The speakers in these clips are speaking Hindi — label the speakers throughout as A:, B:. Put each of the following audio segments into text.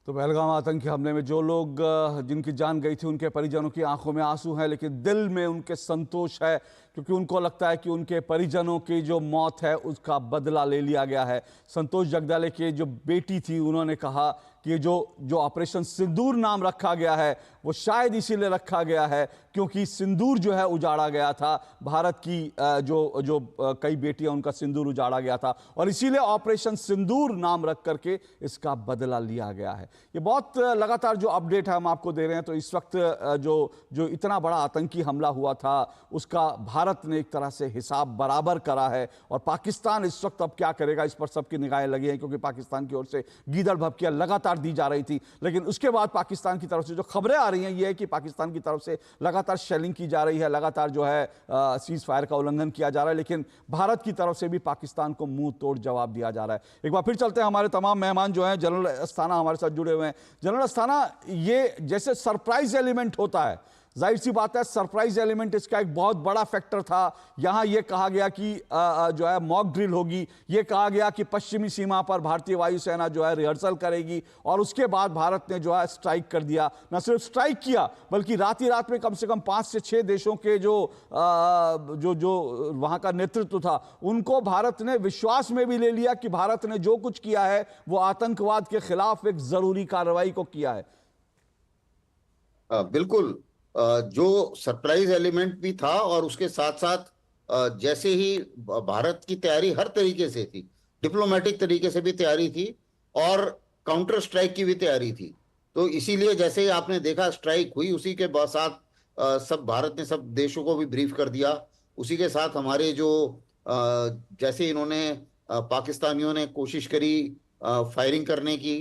A: तो पहलगाम आतंकी हमले में जो लोग जिनकी जान गई थी उनके परिजनों की आंखों में आंसू हैं, लेकिन दिल में उनके संतोष है, क्योंकि उनको लगता है कि उनके परिजनों की जो मौत है उसका बदला ले लिया गया है। संतोष जगदाले की जो बेटी थी, उन्होंने कहा कि जो ऑपरेशन सिंदूर नाम रखा गया है वो शायद इसीलिए रखा गया है क्योंकि सिंदूर जो है उजाड़ा गया था, भारत की जो कई बेटियां उनका सिंदूर उजाड़ा गया था और इसीलिए ऑपरेशन सिंदूर नाम रख करके इसका बदला लिया गया है। ये बहुत लगातार जो अपडेट है हम आपको दे रहे हैं। तो इस वक्त जो इतना बड़ा आतंकी हमला हुआ था उसका भारत ने एक तरह से हिसाब बराबर करा है और पाकिस्तान इस वक्त अब क्या करेगा इस पर सबकी निगाहें लगी हैं, क्योंकि पाकिस्तान की ओर से गीदड़ भभकियां लगातार दी जा रही थी। लेकिन उसके बाद पाकिस्तान की तरफ से जो खबरें आ रही हैं ये है कि पाकिस्तान की तरफ से लगातार शेलिंग की जा रही है, लगातार जो है सीज फायर का उल्लंघन किया जा रहा है, लेकिन भारत की तरफ से भी पाकिस्तान को मुंह तोड़ जवाब दिया जा रहा है। एक बार फिर चलते हैं, हमारे तमाम मेहमान जो हैं जनरल अस्थाना हमारे साथ जुड़े हुए हैं। जनरल अस्थाना, ये जैसे सरप्राइज एलिमेंट होता है, जाहिर सी बात है सरप्राइज एलिमेंट इसका एक बहुत बड़ा फैक्टर था। यहां यह कहा गया कि जो है मॉक ड्रिल होगी, यह कहा गया कि पश्चिमी सीमा पर भारतीय वायुसेना जो है रिहर्सल करेगी और उसके बाद भारत ने जो है स्ट्राइक कर दिया। न सिर्फ स्ट्राइक किया बल्कि रात ही रात में कम से कम 5 से 6 देशों के जो वहां का नेतृत्व था उनको भारत ने विश्वास में भी ले लिया कि भारत ने जो कुछ किया है वो आतंकवाद के खिलाफ एक जरूरी कार्रवाई को किया है।
B: बिल्कुल, जो सरप्राइज एलिमेंट भी था और उसके साथ साथ जैसे ही भारत की तैयारी हर तरीके से थी, डिप्लोमेटिक तरीके से भी तैयारी थी और काउंटर स्ट्राइक की भी तैयारी थी। तो इसीलिए जैसे ही आपने देखा स्ट्राइक हुई, उसी के साथ सब भारत ने सब देशों को भी ब्रीफ कर दिया। उसी के साथ हमारे जो जैसे इन्होंने पाकिस्तानियों ने कोशिश करी फायरिंग करने की,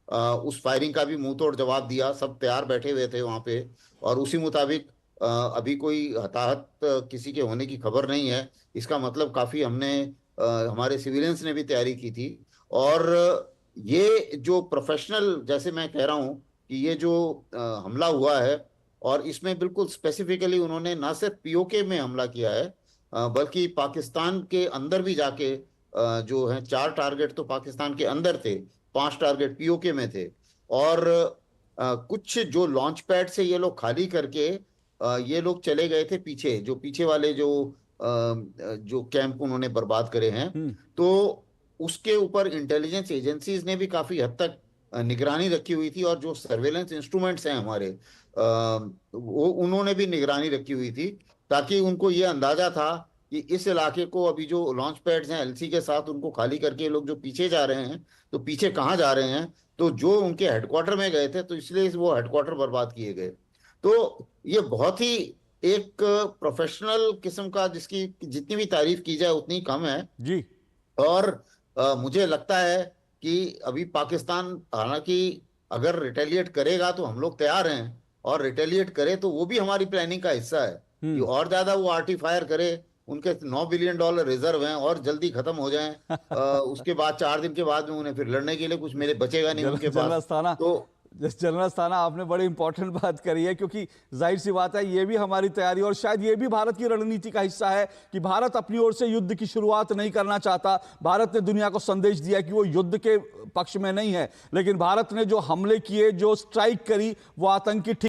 B: उस फायरिंग का भी मुंह तोड़ जवाब दिया। सब तैयार बैठे हुए थे वहां पे और उसी मुताबिक अभी कोई हताहत किसी के होने की खबर नहीं है। इसका मतलब काफी हमारे सिविलियंस ने भी तैयारी की थी। और ये जो प्रोफेशनल, जैसे मैं कह रहा हूं कि ये जो हमला हुआ है और इसमें बिल्कुल स्पेसिफिकली उन्होंने ना सिर्फ पीओके में हमला किया है बल्कि पाकिस्तान के अंदर भी जाके जो है 4 टारगेट तो पाकिस्तान के अंदर थे, 5 टारगेट पीओके में थे और कुछ जो लॉन्च पैड से ये लोग खाली करके ये लोग चले गए थे पीछे, जो पीछे वाले जो कैंप उन्होंने बर्बाद करे हैं। तो उसके ऊपर इंटेलिजेंस एजेंसीज ने भी काफी हद तक निगरानी रखी हुई थी और जो सर्वेलेंस इंस्ट्रूमेंट्स हैं हमारे वो उन्होंने भी निगरानी रखी हुई थी, ताकि उनको ये अंदाजा था कि इस इलाके को अभी जो लॉन्च पैड्स हैं एलसी के साथ उनको खाली करके लोग जो पीछे जा रहे हैं, तो पीछे कहाँ जा रहे हैं, तो जो उनके हेडक्वार्टर में गए थे तो इसलिए वो हेडक्वार्टर बर्बाद किए गए। तो ये बहुत ही एक प्रोफेशनल किस्म का, जिसकी जितनी भी तारीफ की जाए उतनी कम है
A: जी।
B: और मुझे लगता है कि अभी पाकिस्तान हालांकि अगर रिटेलिएट करेगा तो हम लोग तैयार हैं, और रिटेलिएट करे तो वो भी हमारी प्लानिंग का हिस्सा है कि और ज्यादा वो आर्टिफायर करे। उनके $9 बिलियन रिजर्व हैं और जल्दी खत्म हो जाएं। उसके बाद 4 दिन के बाद में उन्हें फिर लड़ने के लिए कुछ मेरे बचेगा नहीं उनके पास। तो
A: जनरल अस्थाना, आपने बड़ी इंपॉर्टेंट बात करी है, क्योंकि जाहिर सी बात है ये भी हमारी तैयारी और शायद ये भी भारत की रणनीति का हिस्सा है कि भारत अपनी ओर से युद्ध की शुरुआत नहीं करना चाहता। भारत ने दुनिया को संदेश दिया कि वो युद्ध के पक्ष में नहीं है, लेकिन भारत ने जो हमले किए, जो स्ट्राइक करी, वो आतंकी